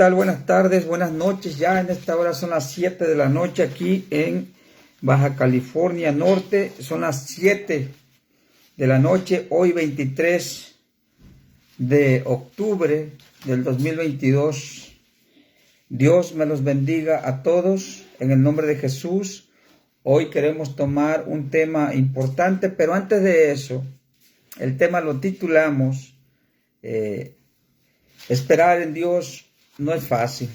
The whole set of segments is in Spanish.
Tal? Buenas tardes, buenas noches. Ya en esta hora son las 7 de la noche aquí en Baja California Norte. Son las 7 de la noche, hoy 23 de octubre del 2022. Dios me los bendiga a todos en el nombre de Jesús. Hoy queremos tomar un tema importante, pero antes de eso, el tema lo titulamos Esperar en Dios no es fácil.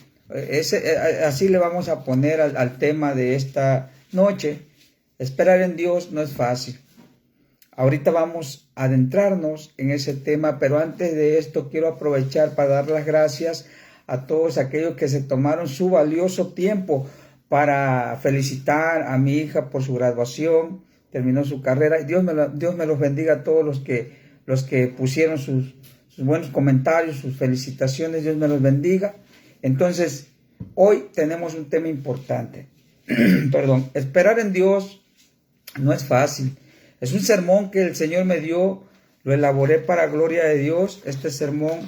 Así le vamos a poner al tema de esta noche. Esperar en Dios no es fácil. Ahorita vamos a adentrarnos en ese tema, pero antes de esto quiero aprovechar para dar las gracias a todos aquellos que se tomaron su valioso tiempo para felicitar a mi hija por su graduación, terminó su carrera. Dios me los bendiga a todos los que pusieron sus buenos comentarios, sus felicitaciones. Dios me los bendiga. Entonces, hoy tenemos un tema importante. Perdón, esperar en Dios no es fácil. Es un sermón que el Señor me dio, lo elaboré para gloria de Dios. Este sermón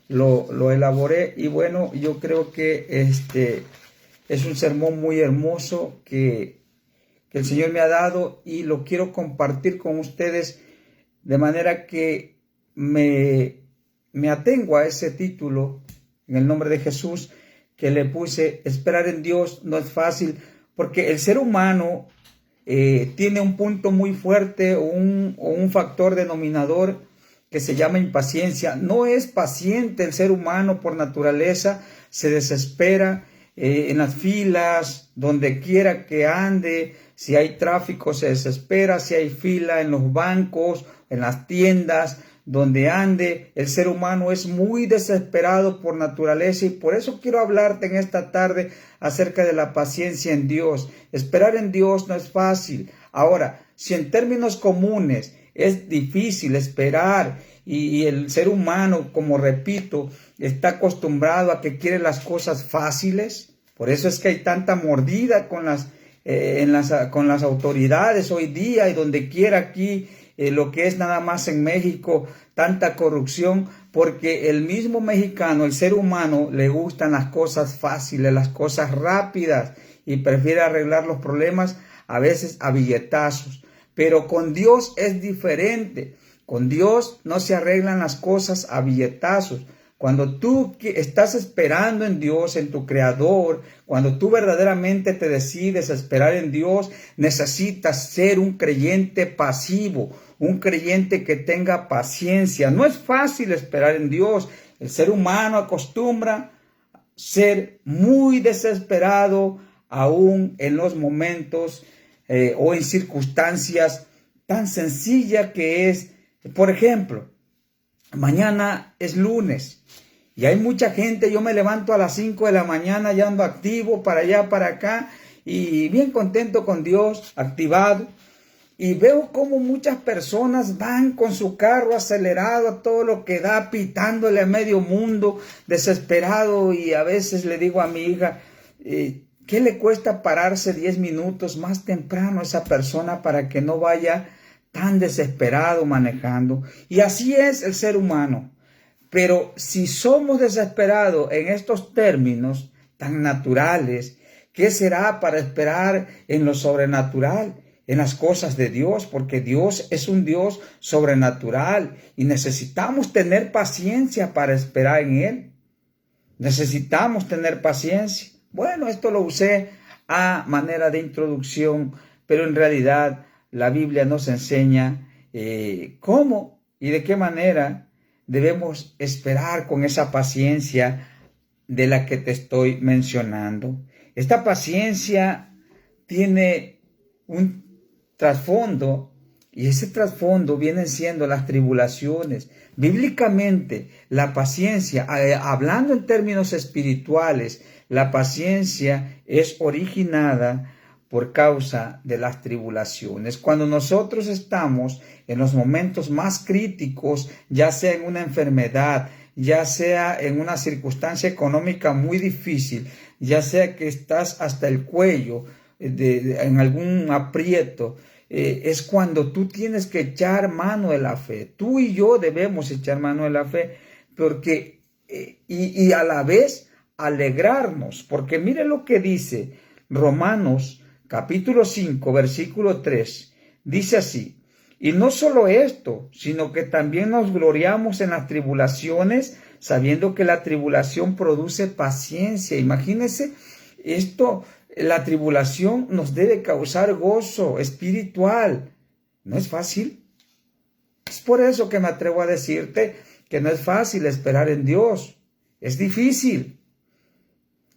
lo elaboré y bueno, yo creo que es un sermón muy hermoso que el Señor me ha dado y lo quiero compartir con ustedes de manera que me atengo a ese título en el nombre de Jesús que le puse. Esperar en Dios no es fácil, porque el ser humano tiene un punto muy fuerte o un factor denominador que se llama impaciencia. No es paciente el ser humano por naturaleza, se desespera en las filas, donde quiera que ande. Si hay tráfico se desespera, si hay fila en los bancos, en las tiendas, donde ande, el ser humano es muy desesperado por naturaleza y por eso quiero hablarte en esta tarde acerca de la paciencia en Dios. Esperar en Dios no es fácil. Ahora, si en términos comunes es difícil esperar y el ser humano, como repito, está acostumbrado a que quiere las cosas fáciles, por eso es que hay tanta mordida con las autoridades hoy día y donde quiera aquí. Lo que es nada más en México, tanta corrupción, porque el mismo mexicano, el ser humano, le gustan las cosas fáciles, las cosas rápidas y prefiere arreglar los problemas a veces a billetazos. Pero con Dios es diferente. Con Dios no se arreglan las cosas a billetazos. Cuando tú estás esperando en Dios, en tu Creador, cuando tú verdaderamente te decides a esperar en Dios, necesitas ser un creyente pasivo, un creyente que tenga paciencia. No es fácil esperar en Dios. El ser humano acostumbra ser muy desesperado, aún en los momentos o en circunstancias tan sencillas que es, por ejemplo, mañana es lunes y hay mucha gente. Yo me levanto a las 5 de la mañana, ya ando activo para allá, para acá y bien contento con Dios, activado. Y veo cómo muchas personas van con su carro acelerado a todo lo que da, pitándole a medio mundo, desesperado. Y a veces le digo a mi hija, ¿qué le cuesta pararse 10 minutos más temprano a esa persona para que no vaya tan desesperado manejando? Y así es el ser humano. Pero si somos desesperados en estos términos tan naturales, ¿qué será para esperar en lo sobrenatural, en las cosas de Dios? Porque Dios es un Dios sobrenatural y necesitamos tener paciencia para esperar en Él. Necesitamos tener paciencia. Bueno, esto lo usé a manera de introducción, pero en realidad la Biblia nos enseña cómo y de qué manera debemos esperar con esa paciencia de la que te estoy mencionando. Esta paciencia tiene un trasfondo y ese trasfondo vienen siendo las tribulaciones. Bíblicamente, la paciencia, hablando en términos espirituales, la paciencia es originada por causa de las tribulaciones. Cuando nosotros estamos en los momentos más críticos, ya sea en una enfermedad, ya sea en una circunstancia económica muy difícil, ya sea que estás hasta el cuello en algún aprieto, es cuando tú tienes que echar mano de la fe. Tú y yo debemos echar mano de la fe, porque y a la vez alegrarnos, porque mire lo que dice Romanos capítulo 5, versículo 3. Dice así: y no solo esto, sino que también nos gloriamos en las tribulaciones, sabiendo que la tribulación produce paciencia. Imagínense esto, la tribulación nos debe causar gozo espiritual. ¿No es fácil? Es por eso que me atrevo a decirte que no es fácil esperar en Dios. Es difícil.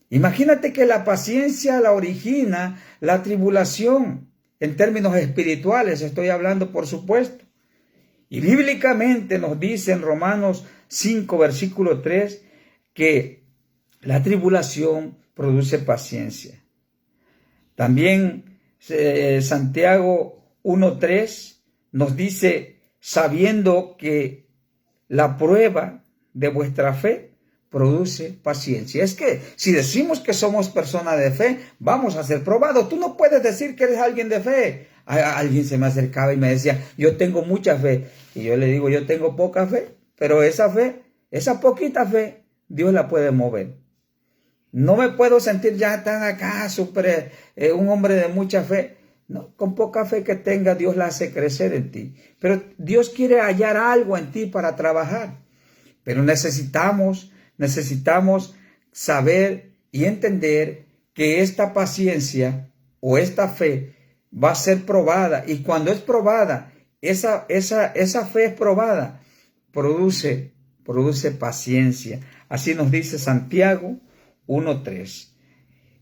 Imagínate que la paciencia la origina la tribulación. En términos espirituales estoy hablando, por supuesto. Y bíblicamente nos dice en Romanos 5, versículo 3, que la tribulación produce paciencia. También Santiago 1:3 nos dice: sabiendo que la prueba de vuestra fe produce paciencia. Es que si decimos que somos personas de fe, vamos a ser probados. Tú no puedes decir que eres alguien de fe. Alguien se me acercaba y me decía: yo tengo mucha fe. Y yo le digo: yo tengo poca fe. Pero esa fe, esa poquita fe, Dios la puede mover. No me puedo sentir ya tan acá, un hombre de mucha fe. No, con poca fe que tenga, Dios la hace crecer en ti. Pero Dios quiere hallar algo en ti para trabajar. Pero necesitamos saber y entender que esta paciencia o esta fe va a ser probada. Y cuando es probada, esa fe es probada, produce paciencia. Así nos dice Santiago 1:3.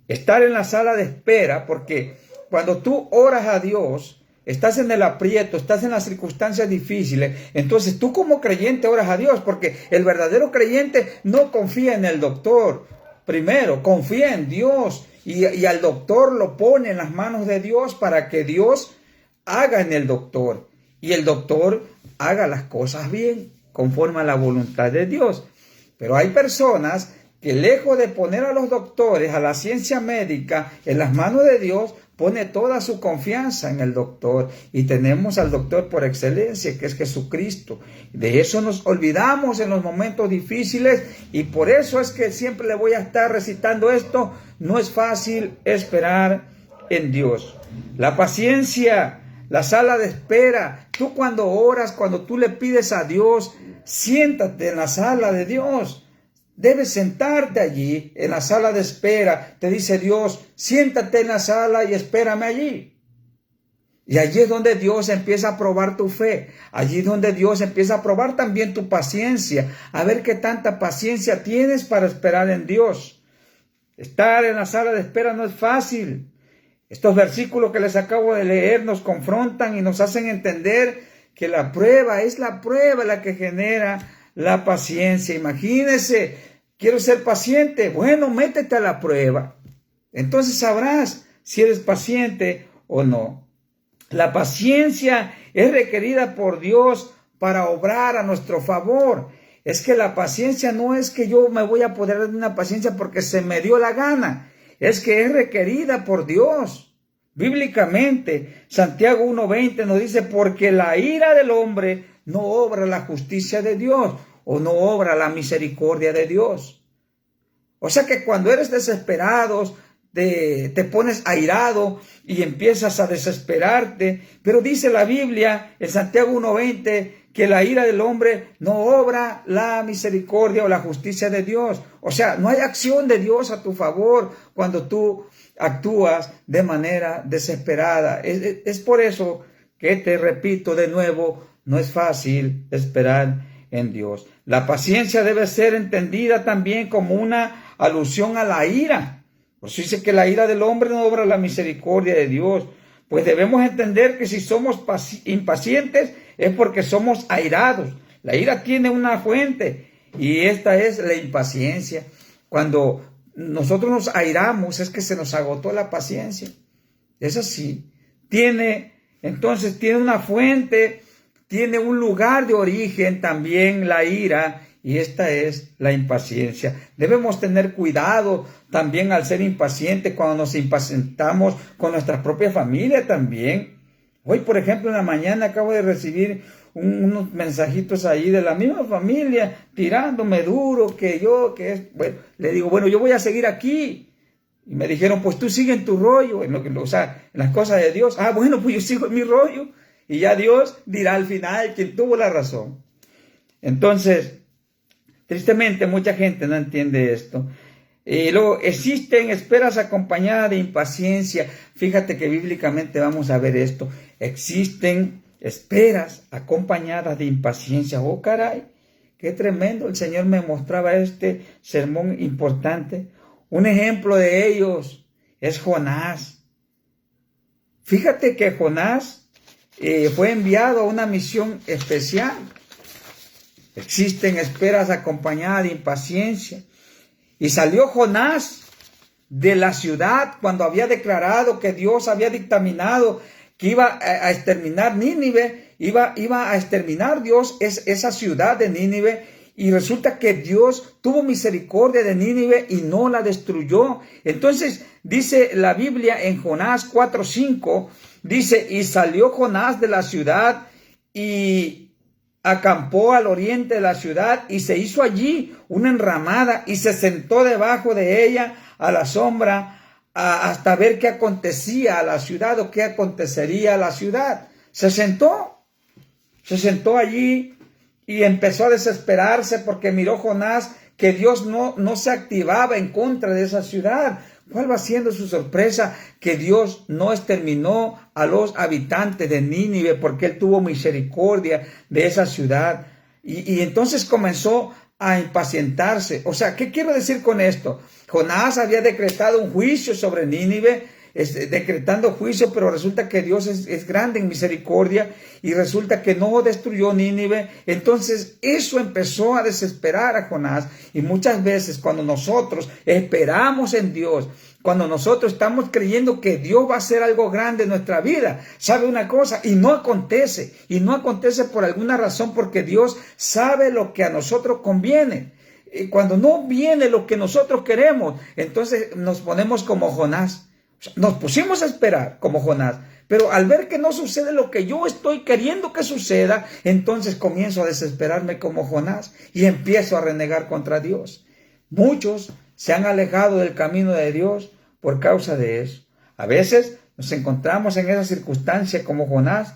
Estar en la sala de espera, porque cuando tú oras a Dios, estás en el aprieto, estás en las circunstancias difíciles, entonces tú como creyente oras a Dios, porque el verdadero creyente no confía en el doctor. Primero, confía en Dios y al doctor lo pone en las manos de Dios para que Dios haga en el doctor y el doctor haga las cosas bien, conforme a la voluntad de Dios. Pero hay personas que lejos de poner a los doctores, a la ciencia médica en las manos de Dios, pone toda su confianza en el doctor. Y tenemos al doctor por excelencia, que es Jesucristo. De eso nos olvidamos en los momentos difíciles, y por eso es que siempre le voy a estar recitando esto. No es fácil esperar en Dios. La paciencia, la sala de espera. Tú cuando oras, cuando tú le pides a Dios, siéntate en la sala de Dios. Debes sentarte allí en la sala de espera. Te dice Dios: siéntate en la sala y espérame allí. Y allí es donde Dios empieza a probar tu fe. Allí es donde Dios empieza a probar también tu paciencia. A ver qué tanta paciencia tienes para esperar en Dios. Estar en la sala de espera no es fácil. Estos versículos que les acabo de leer nos confrontan y nos hacen entender que la prueba es la prueba la que genera la paciencia. Imagínese, quiero ser paciente. Bueno, métete a la prueba. Entonces sabrás si eres paciente o no. La paciencia es requerida por Dios para obrar a nuestro favor. Es que la paciencia no es que yo me voy a apoderar de una paciencia porque se me dio la gana. Es que es requerida por Dios. Bíblicamente, Santiago 1:20 nos dice: porque la ira del hombre no obra la justicia de Dios, o no obra la misericordia de Dios. O sea que cuando eres desesperado, te pones airado y empiezas a desesperarte. Pero dice la Biblia en Santiago 1:20 que la ira del hombre no obra la misericordia o la justicia de Dios. O sea, no hay acción de Dios a tu favor cuando tú actúas de manera desesperada. Es por eso que te repito de nuevo: no es fácil esperar en Dios. La paciencia debe ser entendida también como una alusión a la ira. Por eso dice que la ira del hombre no obra la misericordia de Dios. Pues debemos entender que si somos impacientes es porque somos airados. La ira tiene una fuente y esta es la impaciencia. Cuando nosotros nos airamos es que se nos agotó la paciencia. Es así. Entonces tiene una fuente, tiene un lugar de origen también la ira, y esta es la impaciencia. Debemos tener cuidado también al ser impacientes cuando nos impacientamos con nuestra propia familia también. Hoy, por ejemplo, en la mañana acabo de recibir unos mensajitos ahí de la misma familia, tirándome duro, bueno, le digo, bueno, yo voy a seguir aquí. Y me dijeron, pues tú sigue en tu rollo, o sea, en las cosas de Dios. Ah, bueno, pues yo sigo en mi rollo. Y ya Dios dirá al final quién tuvo la razón. Entonces, tristemente mucha gente no entiende esto. Luego, existen esperas acompañadas de impaciencia. Fíjate que bíblicamente vamos a ver esto. Existen esperas acompañadas de impaciencia. Oh, caray, qué tremendo. El Señor me mostraba este sermón importante. Un ejemplo de ellos es Jonás. Fíjate que Jonás fue enviado a una misión especial. Existen esperas acompañadas de impaciencia. Y salió Jonás de la ciudad cuando había declarado que Dios había dictaminado que iba a exterminar Nínive, iba a exterminar Dios esa ciudad de Nínive, y resulta que Dios tuvo misericordia de Nínive y no la destruyó. Entonces dice la Biblia en Jonás 4:5, dice, y salió Jonás de la ciudad y acampó al oriente de la ciudad y se hizo allí una enramada y se sentó debajo de ella a la sombra hasta ver qué acontecía a la ciudad o qué acontecería a la ciudad. Se sentó allí y empezó a desesperarse porque miró Jonás que Dios no se activaba en contra de esa ciudad. ¿Cuál va siendo su sorpresa? Que Dios no exterminó a los habitantes de Nínive porque Él tuvo misericordia de esa ciudad. Y entonces comenzó a impacientarse. O sea, ¿qué quiero decir con esto? Jonás había decretado un juicio sobre Nínive, decretando juicio, pero resulta que Dios es grande en misericordia y resulta que no destruyó Nínive. Entonces eso empezó a desesperar a Jonás. Y muchas veces cuando nosotros esperamos en Dios, cuando nosotros estamos creyendo que Dios va a hacer algo grande en nuestra vida, ¿sabe una cosa? Y no acontece por alguna razón, porque Dios sabe lo que a nosotros conviene. Y cuando no viene lo que nosotros queremos, entonces nos ponemos como Jonás. Nos pusimos a esperar como Jonás, pero al ver que no sucede lo que yo estoy queriendo que suceda, entonces comienzo a desesperarme como Jonás y empiezo a renegar contra Dios. Muchos se han alejado del camino de Dios por causa de eso. A veces nos encontramos en esa circunstancia como Jonás.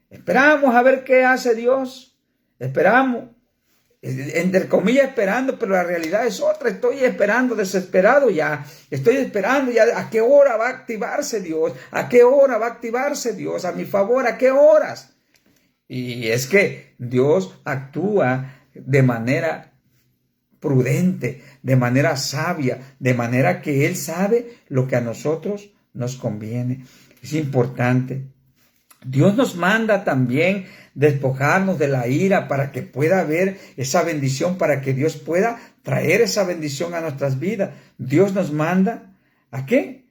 Esperamos a ver qué hace Dios. Esperamos, entre comillas esperando, pero la realidad es otra. Estoy esperando desesperado ya. Estoy esperando ya a qué hora va a activarse Dios. ¿A qué hora va a activarse Dios a mi favor? ¿A qué horas? Y es que Dios actúa de manera prudente, de manera sabia, de manera que Él sabe lo que a nosotros nos conviene. Es importante. Dios nos manda también despojarnos de la ira para que pueda haber esa bendición, para que Dios pueda traer esa bendición a nuestras vidas. Dios nos manda, ¿a qué?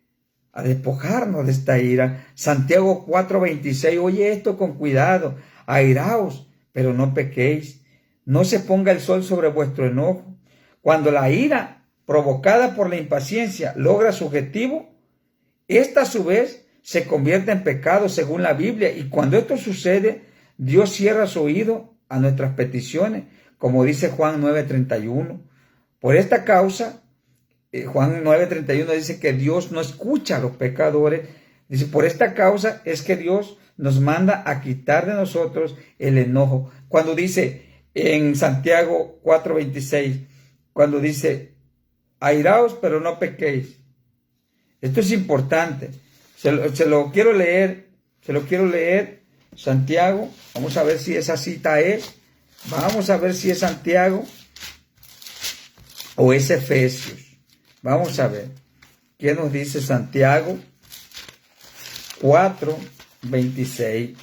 A despojarnos de esta ira. Santiago 4:26, oye esto con cuidado. Airaos, pero no pequéis. No se ponga el sol sobre vuestro enojo. Cuando la ira provocada por la impaciencia logra su objetivo, esta a su vez se convierte en pecado según la Biblia, y cuando esto sucede, Dios cierra su oído a nuestras peticiones, como dice Juan 9:31. Por esta causa, Juan 9:31 dice que Dios no escucha a los pecadores. Dice, por esta causa es que Dios nos manda a quitar de nosotros el enojo. Cuando dice en Santiago 4:26, cuando dice, airaos pero no pequéis. Esto es importante. Se lo quiero leer, Santiago. Vamos a ver si esa cita es. Vamos a ver si es Santiago o es Efesios. Vamos a ver. ¿Qué nos dice Santiago 4:26?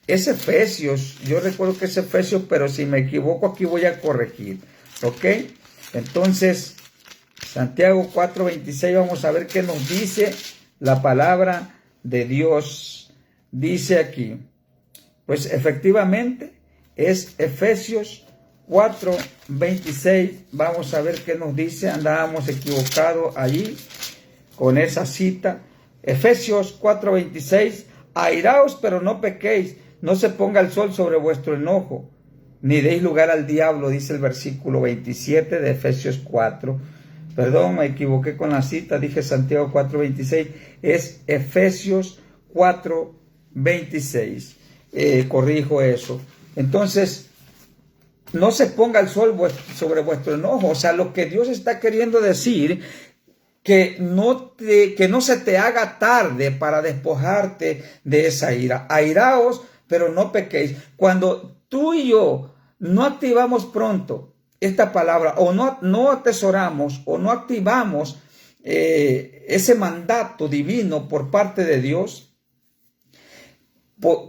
Es Efesios. Yo recuerdo que es Efesios, pero si me equivoco aquí voy a corregir. ¿Ok? Entonces, Santiago 4:26, vamos a ver qué nos dice la palabra de Dios. Dice aquí, pues efectivamente es Efesios 4:26. Vamos a ver qué nos dice. Andábamos equivocados allí con esa cita. Efesios 4:26, airaos pero no pequéis, no se ponga el sol sobre vuestro enojo, ni deis lugar al diablo, dice el versículo 27 de Efesios 4. Perdón, me equivoqué con la cita, dije Santiago 4:26, es Efesios 4:26. Corrijo eso. Entonces, no se ponga el sol sobre vuestro enojo. O sea, lo que Dios está queriendo decir, que no se te haga tarde para despojarte de esa ira. Airaos, pero no pequéis. Cuando tú y yo no activamos pronto esta palabra, o no atesoramos, o no activamos ese mandato divino por parte de Dios,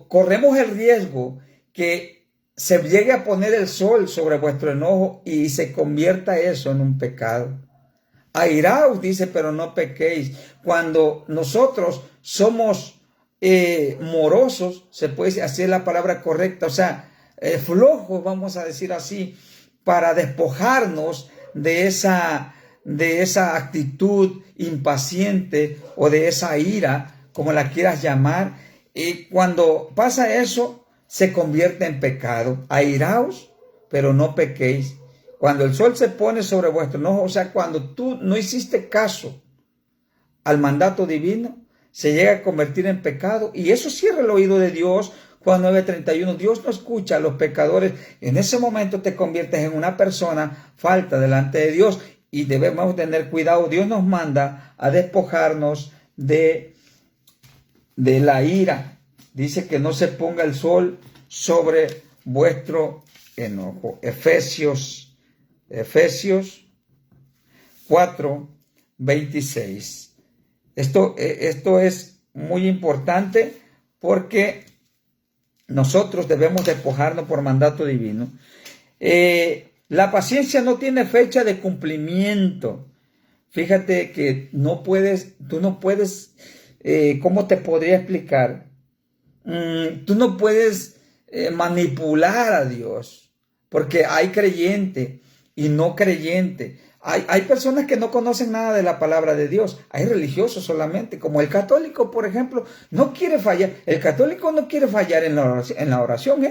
corremos el riesgo que se llegue a poner el sol sobre vuestro enojo y se convierta eso en un pecado. Airaos, dice, pero no pequéis. Cuando nosotros somos morosos, se puede decir, así es la palabra correcta, o sea, flojos, vamos a decir así, para despojarnos de esa actitud impaciente o de esa ira, como la quieras llamar, y cuando pasa eso, se convierte en pecado. Airaos, pero no pequéis. Cuando el sol se pone sobre vuestro enojo, o sea, cuando tú no hiciste caso al mandato divino, se llega a convertir en pecado, y eso cierra el oído de Dios. Juan 9:31, Dios no escucha a los pecadores. En ese momento te conviertes en una persona falta delante de Dios, y debemos tener cuidado. Dios nos manda a despojarnos de la ira. Dice que no se ponga el sol sobre vuestro enojo. Efesios 4:26. Esto es muy importante, porque nosotros debemos despojarnos por mandato divino. La paciencia no tiene fecha de cumplimiento. Fíjate que tú no puedes, ¿cómo te podría explicar? Tú no puedes manipular a Dios, porque hay creyente y no creyente. Hay personas que no conocen nada de la palabra de Dios. Hay religiosos solamente, como el católico, por ejemplo, no quiere fallar. El católico no quiere fallar en la oración.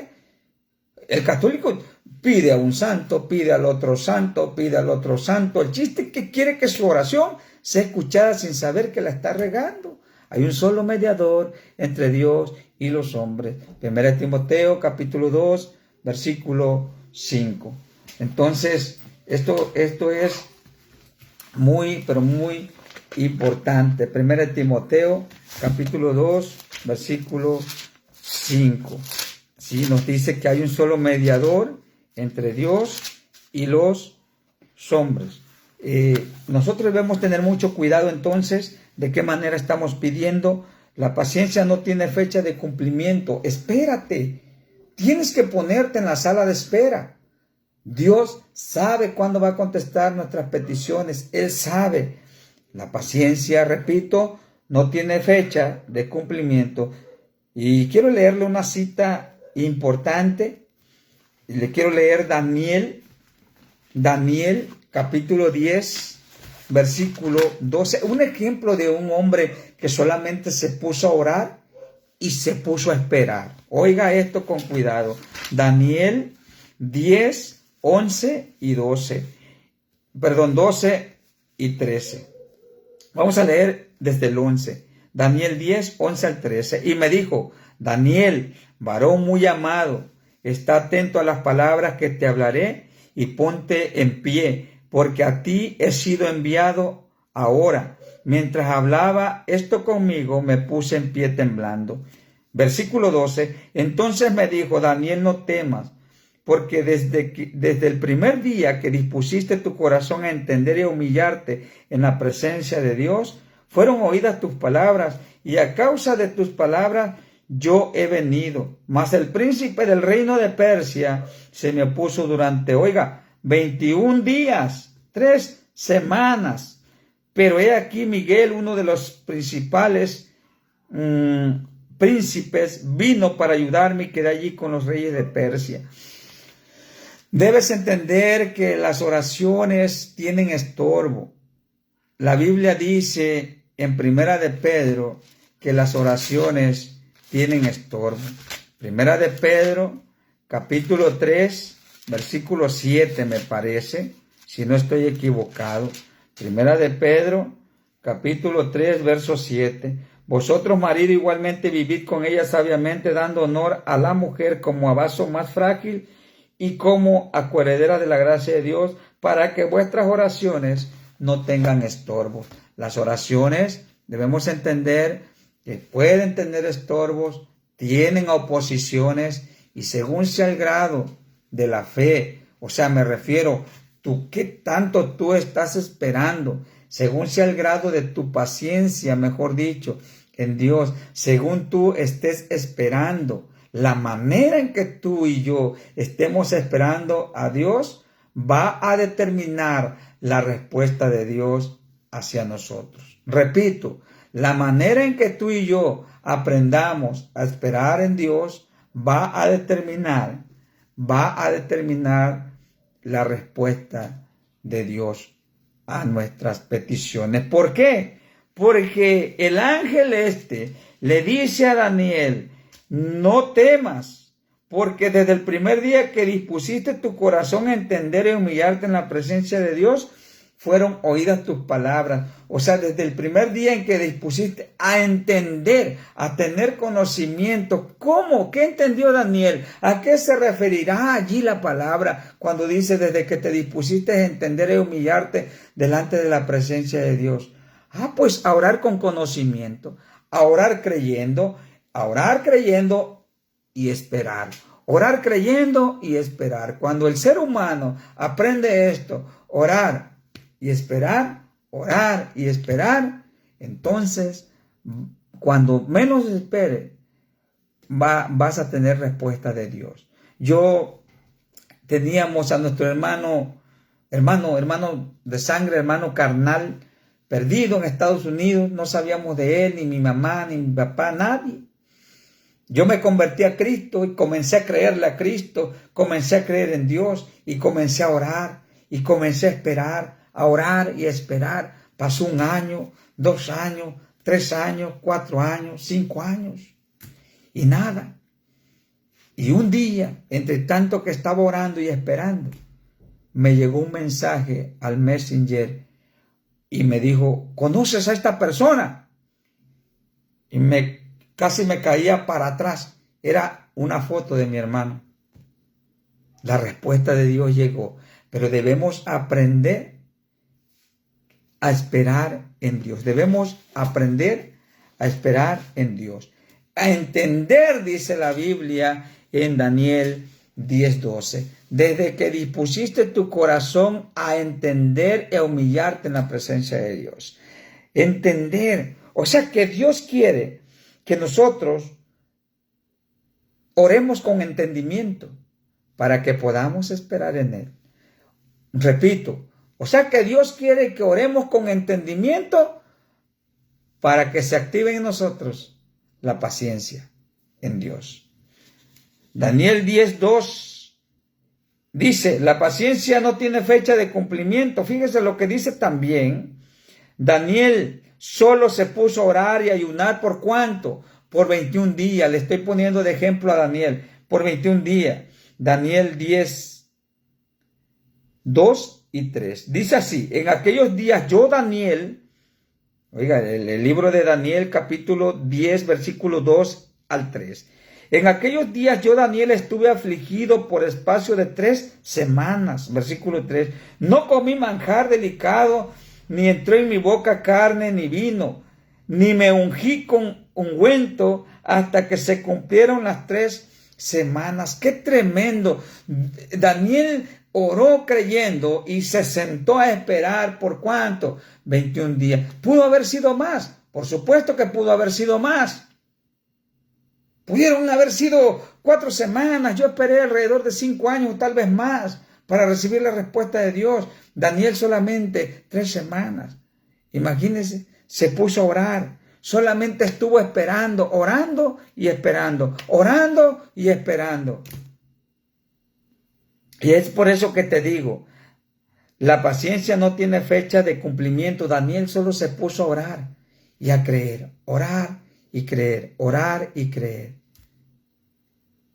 El católico pide a un santo, pide al otro santo, pide al otro santo. El chiste es que quiere que su oración sea escuchada sin saber que la está regando. Hay un solo mediador entre Dios y los hombres. 1 Timoteo capítulo 2, versículo 5. Entonces, esto es muy, pero muy importante. 1 Timoteo capítulo 2, versículo 5. Sí, nos dice que hay un solo mediador entre Dios y los hombres. Nosotros debemos tener mucho cuidado entonces de qué manera estamos pidiendo. La paciencia no tiene fecha de cumplimiento. Espérate. Tienes que ponerte en la sala de espera. Dios sabe cuándo va a contestar nuestras peticiones. Él sabe. La paciencia, repito, no tiene fecha de cumplimiento. Y quiero leerle una cita importante. Le quiero leer Daniel capítulo 10, versículo 12. Un ejemplo de un hombre que solamente se puso a orar y se puso a esperar. Oiga esto con cuidado. Daniel 10, 11 y 12. Perdón, 12 y 13. Vamos a leer desde el 11. Daniel 10, 11 al 13. Y me dijo: Daniel, varón muy amado, está atento a las palabras que te hablaré y ponte en pie, porque a ti he sido enviado ahora. Mientras hablaba esto conmigo, me puse en pie temblando. Versículo 12. Entonces me dijo: Daniel, no temas, porque desde el primer día que dispusiste tu corazón a entender y a humillarte en la presencia de Dios, fueron oídas tus palabras, y a causa de tus palabras yo he venido. Mas el príncipe del reino de Persia se me opuso durante, 21 días, 3 semanas. Pero he aquí Miguel, uno de los principales príncipes, vino para ayudarme y quedé allí con los reyes de Persia. Debes entender que las oraciones tienen estorbo. La Biblia dice en Primera de Pedro que las oraciones tienen estorbo. Primera de Pedro, capítulo 3, versículo 7 me parece, si no estoy equivocado. Primera de Pedro, capítulo 3, verso 7. Vosotros, marido, igualmente vivid con ella sabiamente, dando honor a la mujer como a vaso más frágil y como a coheredera de la gracia de Dios, para que vuestras oraciones no tengan estorbo. Las oraciones debemos entender que pueden tener estorbos, tienen oposiciones, y según sea el grado de la fe, o sea, me refiero, qué tanto tú estás esperando, según sea el grado de tu paciencia, mejor dicho, en Dios, según tú estés esperando, la manera en que tú y yo estemos esperando a Dios va a determinar la respuesta de Dios hacia nosotros. Repito, la manera en que tú y yo aprendamos a esperar en Dios va a determinar la respuesta de Dios a nuestras peticiones. ¿Por qué? Porque el ángel le dice a Daniel: no temas, porque desde el primer día que dispusiste tu corazón a entender y humillarte en la presencia de Dios, fueron oídas tus palabras. O sea, desde el primer día en que dispusiste a entender, a tener conocimiento. ¿Cómo? ¿Qué entendió Daniel? ¿A qué se referirá allí la palabra cuando dice desde que te dispusiste a entender y humillarte delante de la presencia de Dios? Pues a orar con conocimiento, a orar creyendo y esperar. Orar creyendo y esperar. Cuando el ser humano aprende esto, orar y esperar, entonces, cuando menos espere, vas a tener respuesta de Dios. Teníamos a nuestro hermano de sangre, hermano carnal, perdido en Estados Unidos. No sabíamos de él, ni mi mamá, ni mi papá, nadie. Yo me convertí a Cristo y comencé a creerle a Cristo, comencé a creer en Dios y comencé a orar y comencé a esperar, a orar y a esperar. Pasó 1 año, 2 años, 3 años, 4 años, 5 años y nada. Y un día, entre tanto que estaba orando y esperando, me llegó un mensaje al Messenger y me dijo: ¿conoces a esta persona? Y casi me caía para atrás. Era una foto de mi hermano. La respuesta de Dios llegó, pero debemos aprender a esperar en Dios. Debemos aprender a esperar en Dios. A entender, dice la Biblia en Daniel 10:12, desde que dispusiste tu corazón a entender y a humillarte en la presencia de Dios. Entender, o sea que Dios quiere que nosotros oremos con entendimiento para que podamos esperar en Él. Repito, o sea que Dios quiere que oremos con entendimiento para que se active en nosotros la paciencia en Dios. Daniel 10:2 dice: la paciencia no tiene fecha de cumplimiento. Fíjese lo que dice también. Daniel solo se puso a orar y ayunar ¿por cuánto? Por 21 días. Le estoy poniendo de ejemplo a Daniel. Por 21 días. Daniel 10:2-3. Dice así: en aquellos días yo, Daniel, oiga, el libro de Daniel, capítulo 10, versículo 2-3. En aquellos días yo, Daniel, estuve afligido por espacio de 3 semanas. Versículo 3. No comí manjar delicado, ni entró en mi boca carne ni vino, ni me ungí con ungüento hasta que se cumplieron las 3 semanas. ¡Qué tremendo! Daniel oró creyendo y se sentó a esperar ¿por cuánto? 21 días. ¿Pudo haber sido más? Por supuesto que pudo haber sido más. Pudieron haber sido 4 semanas. Yo esperé alrededor de 5 años, tal vez más, para recibir la respuesta de Dios. Daniel solamente 3 semanas. Imagínense, se puso a orar. Solamente estuvo esperando, orando y esperando, orando y esperando. Y es por eso que te digo, la paciencia no tiene fecha de cumplimiento. Daniel solo se puso a orar y a creer, orar y creer, orar y creer.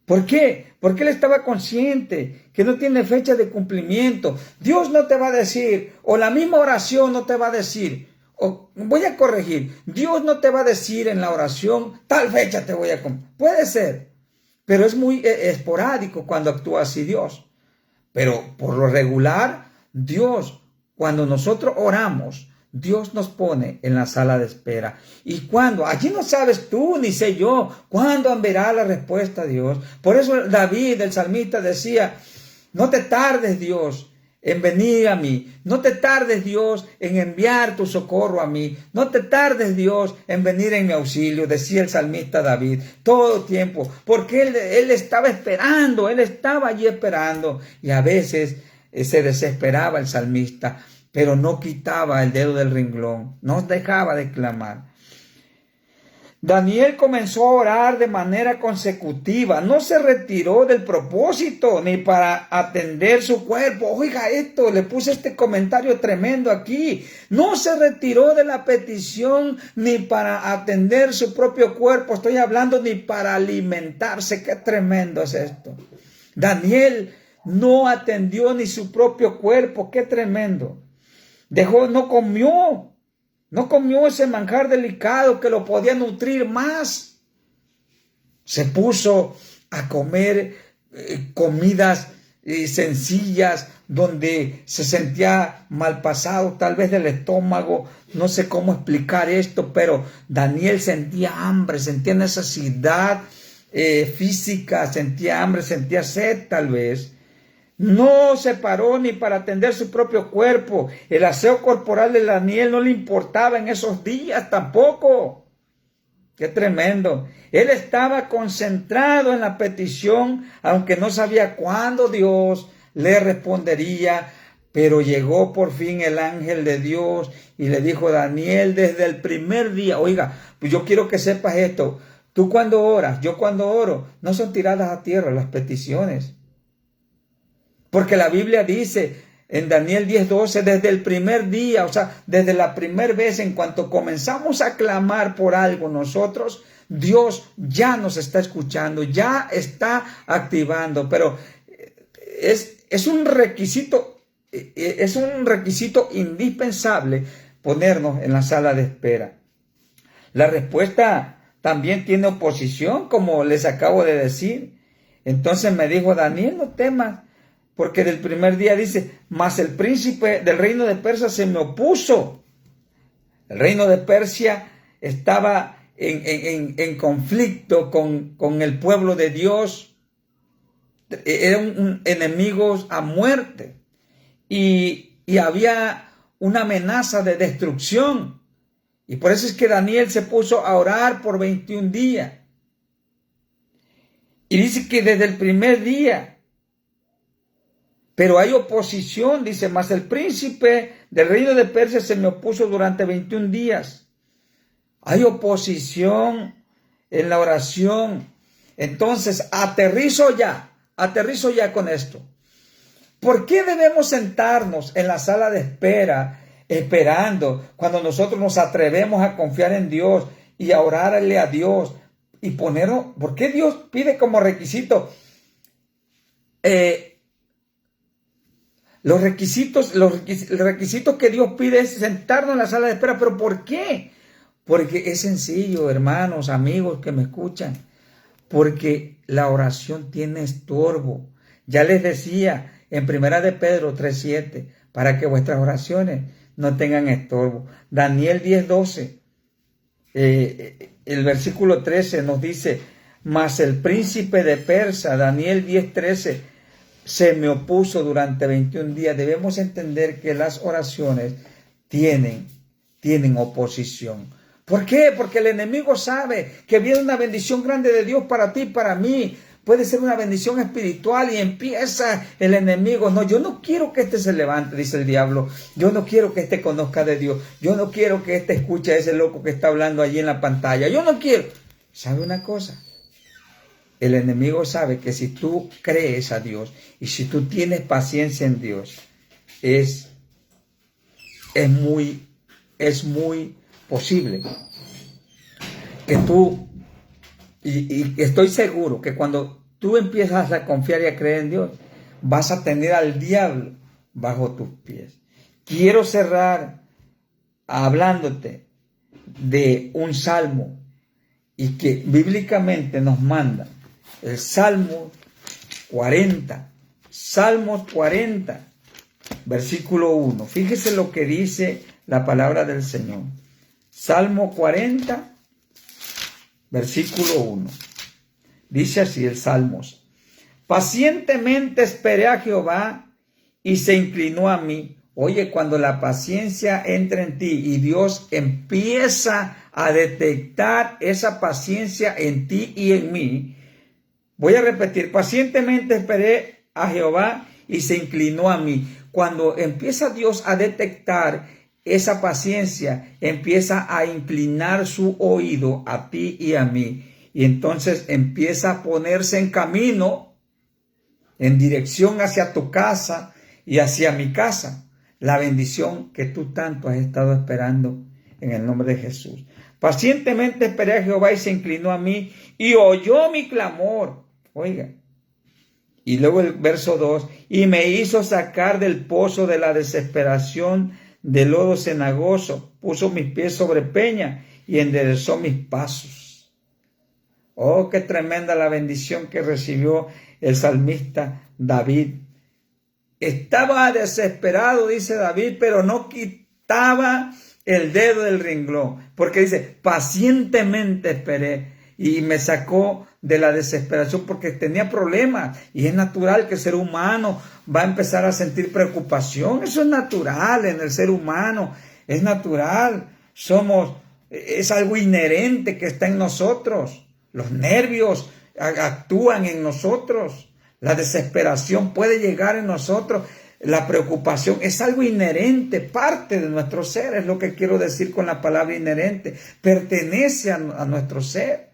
¿Por qué? Porque él estaba consciente que no tiene fecha de cumplimiento. Dios no te va a decir, o la misma oración no te va a decir, o voy a corregir, Dios no te va a decir en la oración, tal fecha te voy a cumplir. Puede ser, pero es muy esporádico cuando actúa así Dios. Pero por lo regular, Dios, cuando nosotros oramos, Dios nos pone en la sala de espera. ¿Y cuándo? Allí no sabes tú, ni sé yo, cuándo verá la respuesta a Dios. Por eso David, el salmista, decía, no te tardes, Dios, en venir a mí. No te tardes, Dios, en enviar tu socorro a mí. No te tardes, Dios, en venir en mi auxilio, decía el salmista David, todo tiempo. Porque él estaba esperando, él estaba allí esperando. Y a veces se desesperaba el salmista, pero no quitaba el dedo del renglón, no dejaba de clamar. Daniel comenzó a orar de manera consecutiva, no se retiró del propósito ni para atender su cuerpo. Oiga esto, le puse este comentario tremendo aquí. No se retiró de la petición ni para atender su propio cuerpo, estoy hablando ni para alimentarse. Qué tremendo es esto. Daniel no atendió ni su propio cuerpo, qué tremendo. No comió ese manjar delicado que lo podía nutrir más. Se puso a comer comidas sencillas donde se sentía mal pasado, tal vez del estómago. No sé cómo explicar esto, pero Daniel sentía hambre, sentía necesidad física, sentía hambre, sentía sed tal vez. No se paró ni para atender su propio cuerpo. El aseo corporal de Daniel no le importaba en esos días tampoco. Qué tremendo. Él estaba concentrado en la petición, aunque no sabía cuándo Dios le respondería. Pero llegó por fin el ángel de Dios y le dijo, Daniel, desde el primer día, oiga, pues yo quiero que sepas esto. Tú cuando oras, yo cuando oro, no son tiradas a tierra las peticiones. Porque la Biblia dice en Daniel 10:12, desde el primer día, o sea, desde la primera vez, en cuanto comenzamos a clamar por algo nosotros, Dios ya nos está escuchando, ya está activando. Pero es un requisito indispensable ponernos en la sala de espera. La respuesta también tiene oposición, como les acabo de decir. Entonces me dijo, Daniel, no temas. Porque del primer día dice, mas el príncipe del reino de Persia se me opuso. El reino de Persia estaba en conflicto con el pueblo de Dios. Eran enemigos a muerte. Y había una amenaza de destrucción. Y por eso es que Daniel se puso a orar por 21 días. Y dice que desde el primer día. Pero hay oposición, dice, mas el príncipe del reino de Persia se me opuso durante 21 días. Hay oposición en la oración. Entonces, aterrizo ya con esto. ¿Por qué debemos sentarnos en la sala de espera, esperando, cuando nosotros nos atrevemos a confiar en Dios y a orarle a Dios y ponernos? ¿Por qué Dios pide como requisito? Los requisitos que Dios pide es sentarnos en la sala de espera. ¿Pero por qué? Porque es sencillo, hermanos, amigos que me escuchan. Porque la oración tiene estorbo. Ya les decía en 1 de Pedro 3:7, para que vuestras oraciones no tengan estorbo. Daniel 10:12, el versículo 13 nos dice, mas el príncipe de Persia, Daniel 10:13, se me opuso durante 21 días. Debemos entender que las oraciones tienen oposición. ¿Por qué? Porque el enemigo sabe que viene una bendición grande de Dios para ti y para mí. Puede ser una bendición espiritual y empieza el enemigo. No, yo no quiero que este se levante, dice el diablo. Yo no quiero que este conozca de Dios. Yo no quiero que este escuche a ese loco que está hablando allí en la pantalla. Yo no quiero. ¿Sabe una cosa? El enemigo sabe que si tú crees a Dios y si tú tienes paciencia en Dios, es muy posible que tú, y estoy seguro que cuando tú empiezas a confiar y a creer en Dios, vas a tener al diablo bajo tus pies. Quiero cerrar hablándote de un salmo y que bíblicamente nos manda el Salmo 40. Salmos 40, versículo 1. Fíjese lo que dice la palabra del Señor. Salmo 40, versículo 1. Dice así el Salmos. Pacientemente esperé a Jehová y se inclinó a mí. Oye, cuando la paciencia entra en ti y Dios empieza a detectar esa paciencia en ti y en mí, voy a repetir, pacientemente esperé a Jehová y se inclinó a mí. Cuando empieza Dios a detectar esa paciencia, empieza a inclinar su oído a ti y a mí. Y entonces empieza a ponerse en camino, en dirección hacia tu casa y hacia mi casa. La bendición que tú tanto has estado esperando en el nombre de Jesús. Pacientemente esperé a Jehová y se inclinó a mí y oyó mi clamor. Oiga. Y luego el verso 2. Y me hizo sacar del pozo de la desesperación, del lodo cenagoso. Puso mis pies sobre peña y enderezó mis pasos. Oh, qué tremenda la bendición que recibió el salmista David. Estaba desesperado, dice David, pero no quitaba el dedo del renglón, porque dice, pacientemente esperé y me sacó de la desesperación porque tenía problemas. Y es natural que el ser humano va a empezar a sentir preocupación. Eso es natural en el ser humano, es natural. Es algo inherente que está en nosotros. Los nervios actúan en nosotros. La desesperación puede llegar en nosotros. La preocupación es algo inherente, parte de nuestro ser. Es lo que quiero decir con la palabra inherente. Pertenece a nuestro ser.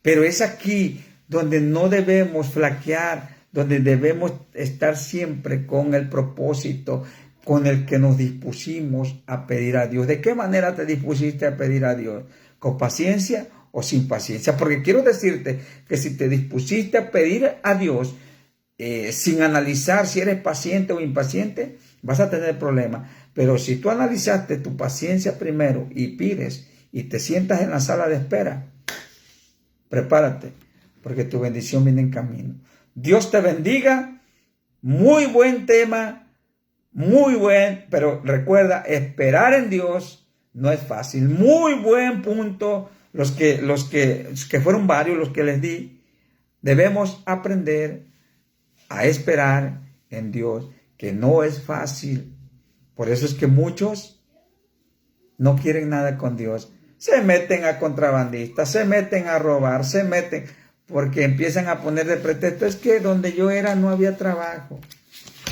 Pero es aquí donde no debemos flaquear, donde debemos estar siempre con el propósito con el que nos dispusimos a pedir a Dios. ¿De qué manera te dispusiste a pedir a Dios? ¿Con paciencia o sin paciencia? Porque quiero decirte que si te dispusiste a pedir a Dios sin analizar si eres paciente o impaciente, vas a tener problemas. Pero si tú analizaste tu paciencia primero y pides y te sientas en la sala de espera, prepárate, porque tu bendición viene en camino. Dios te bendiga. Muy buen tema, muy buen, pero recuerda, esperar en Dios no es fácil. Muy buen punto. Los que fueron varios los que les di, debemos aprender a esperar en Dios, que no es fácil. Por eso es que muchos no quieren nada con Dios. Se meten a contrabandistas, se meten a robar, se meten, porque empiezan a poner de pretexto, es que donde yo era no había trabajo.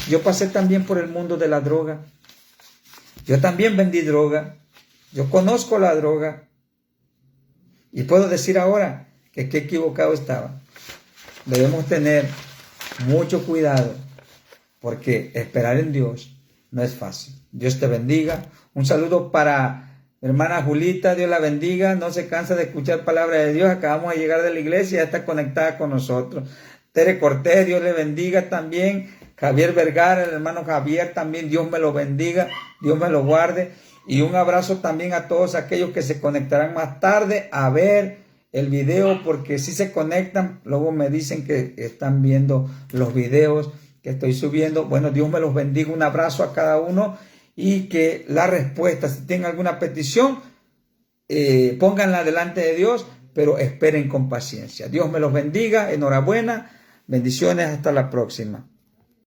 Yo pasé también por el mundo de la droga. Yo también vendí droga. Yo conozco la droga. Y puedo decir ahora que qué equivocado estaba. Debemos tener mucho cuidado, porque esperar en Dios no es fácil. Dios te bendiga. Un saludo para hermana Julita, Dios la bendiga. No se cansa de escuchar palabra de Dios. Acabamos de llegar de la iglesia, ya está conectada con nosotros. Tere Cortés, Dios le bendiga también. Javier Vergara, el hermano Javier también, Dios me lo bendiga, Dios me lo guarde. Y un abrazo también a todos aquellos que se conectarán más tarde a ver el video, porque si se conectan, luego me dicen que están viendo los videos que estoy subiendo. Bueno, Dios me los bendiga, un abrazo a cada uno y que la respuesta, si tienen alguna petición, pónganla delante de Dios, pero esperen con paciencia. Dios me los bendiga, enhorabuena, bendiciones, hasta la próxima.